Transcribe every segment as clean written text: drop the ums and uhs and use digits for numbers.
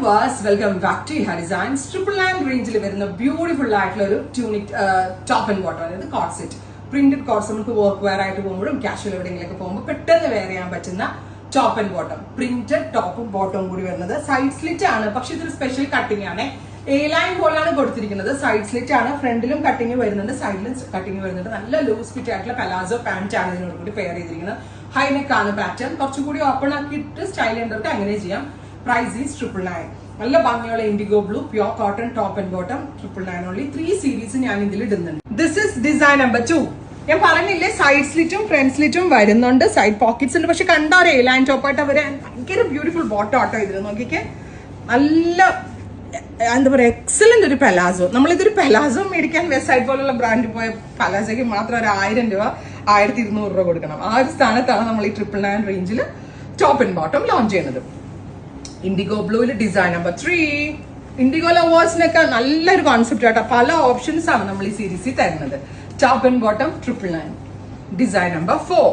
viewers, welcome back to Iha Designs. Triple Line range il varuna beautiful ആയിട്ടുള്ള ഒരു tunic top and bottom അതായത് coat set printed quotes നമുക്ക് work wear ആയിട്ട് പോകുമ്പോഴും casual എവിടെയെങ്കിലൊക്കെ പോകുമ്പോൾ പെട്ടെന്ന് വെയർ ചെയ്യാൻ പറ്റുന്ന ടോപ്പ് ആൻഡ് ബോട്ടം പ്രിന്റഡ് ടോപ്പും ബോട്ടവും കൂടി വരുന്നത് സൈഡ് സ്ലിറ്റ് ആണ്. പക്ഷെ ഇതൊരു സ്പെഷ്യൽ കട്ടിംഗ് ആണ്. എ ലൈൻ പോലാണ് കൊടുത്തിരിക്കുന്നത്. സൈഡ് സ്ലിറ്റ് ആണ്. ഫ്രണ്ടിലും കട്ടിംഗ് വരുന്നുണ്ട്, സൈഡിലും കട്ടിംഗ് വരുന്നുണ്ട്. നല്ല ലൂസ് ഫിറ്റ് ആയിട്ടുള്ള പലാസോ പാന്റ് ആണ് ഇതിനോട് കൂടി പെയർ ചെയ്തിരിക്കുന്നത്. ഹൈനെക്ക് ആണ് പാറ്റേൺ. കുറച്ചുകൂടി ഓപ്പൺ ആക്കിയിട്ട് സ്റ്റൈൽ ചെയ്യേണ്ടവർക്ക് അങ്ങനെ ചെയ്യാം. Price is 999. നല്ല ഭംഗിയുള്ള indigo blue pure cotton top and bottom 999 only. 3 series ഞാൻ ഇതിൽ ഇടുന്നുണ്ട്. This is design number 2. ഞാൻ പറഞ്ഞില്ലേ സൈഡ് സ്ലിറ്റും ഫ്രണ്ട് സ്ലിറ്റും വരുന്നുണ്ട്, സൈഡ് പോക്കറ്റ്സ് ഉണ്ട്. പക്ഷെ കണ്ടാ ഒരു എ ലൈൻ ടോപ്പായിട്ട് അവര് ഭയങ്കര ബ്യൂട്ടിഫുൾ ബോട്ടം ആട്ടോ ഇതിൽ നോക്കിക്കേ. നല്ല എന്താ പറയാ എക്സലന്റ് ഒരു പെലാസോ. നമ്മളിതൊരു പെലാസോ മേടിക്കാൻ വെസ്റ്റ് സൈഡ് പോലുള്ള ബ്രാൻഡ് പോയ പെലാസോയ്ക്ക് മാത്രം ഒരു 1000 രൂപ 1200 രൂപ കൊടുക്കണം. ആ ഒരു സ്ഥാനത്താണ് നമ്മൾ ഈ 999 റേഞ്ചിൽ ടോപ്പ് ആൻഡ് ബോട്ടം ലോഞ്ച് ചെയ്യുന്നത്. ഇൻഡിഗോ ബ്ലൂവിൽ ഡിസൈൻ നമ്പർ 3. ഇൻഡിഗോ ലവേഴ്സിനൊക്കെ നല്ലൊരു കോൺസെപ്റ്റ് ആട്ടോ. പല ഓപ്ഷൻസ് ആണ് നമ്മൾ ഈ സീരീസിൽ തരുന്നത്. Top and bottom 999. Design number 4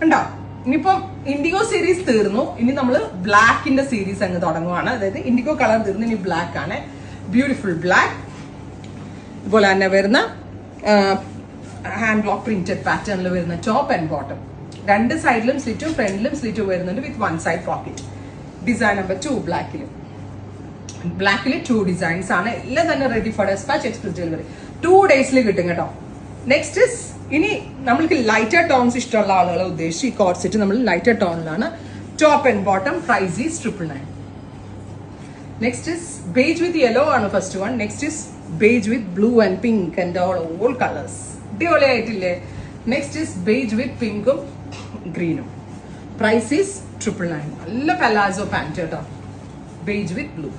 ഉണ്ടോ. ഇനിയിപ്പം ഇൻഡിഗോ സീരീസ് തീർന്നു, ഇനി നമ്മൾ ബ്ലാക്കിന്റെ സീരീസ് അങ്ങ് തുടങ്ങുവാണ്. അതായത് ഇൻഡിഗോ കളർ തീർന്നു, ഇനി ബ്ലാക്ക് ആണ്. Beautiful black. ഇതുപോലെ തന്നെ വരുന്ന ഹാൻഡ് ബ്ലോക്ക് പ്രിന്റഡ് പാറ്റേണിൽ വരുന്ന ടോപ്പ് ആൻഡ് ബോട്ടം. രണ്ട് സൈഡിലും സ്ലിറ്റും ഫ്രണ്ടിലും സ്ലിറ്റും വരുന്നുണ്ട് with 1 side pocket. Design number 2 ബ്ലാക്കിൽ 2 ഡിസൈൻസ് ആണ്. എല്ലാം തന്നെ ready for despatch, express delivery 2 ഡേയ്സിൽ കിട്ടും കേട്ടോ. നെക്സ്റ്റ് ഇസ് ഇനി നമ്മൾക്ക് ലൈറ്റർ ടോൺസ് ഇഷ്ടമുള്ള ആളുകളെ ഉദ്ദേശിച്ച് ഈ കോട്ട് സെറ്റ് നമ്മൾ ലൈറ്റർ ടോണിലാണ്. Top and bottom price is 999. Next is beige with yellow ആണ് first one. Next is beige with blue and pink and all colours. അടിപൊളിയായിട്ടില്ലേ. നെക്സ്റ്റ് ഇസ് ബേജ് വിത്ത് പിങ്കും ഗ്രീനും. Price is 999. നല്ല palazzo pant കേട്ടോ. Beige with blue.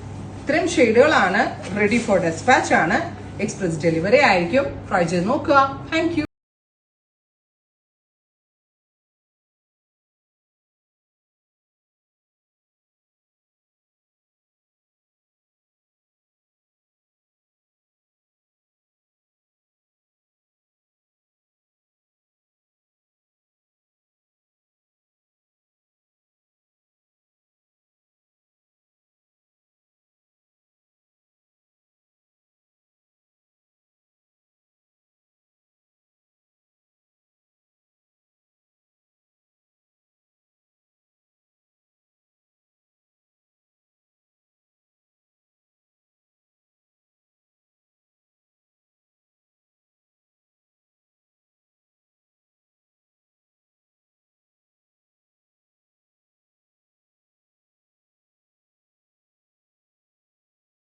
ഇത്രയും ഷെയ്ഡുകളാണ്. Ready for despatch ആണ്. Express delivery ആയിരിക്കും. ട്രൈ ചെയ്ത് നോക്കുക. Thank U.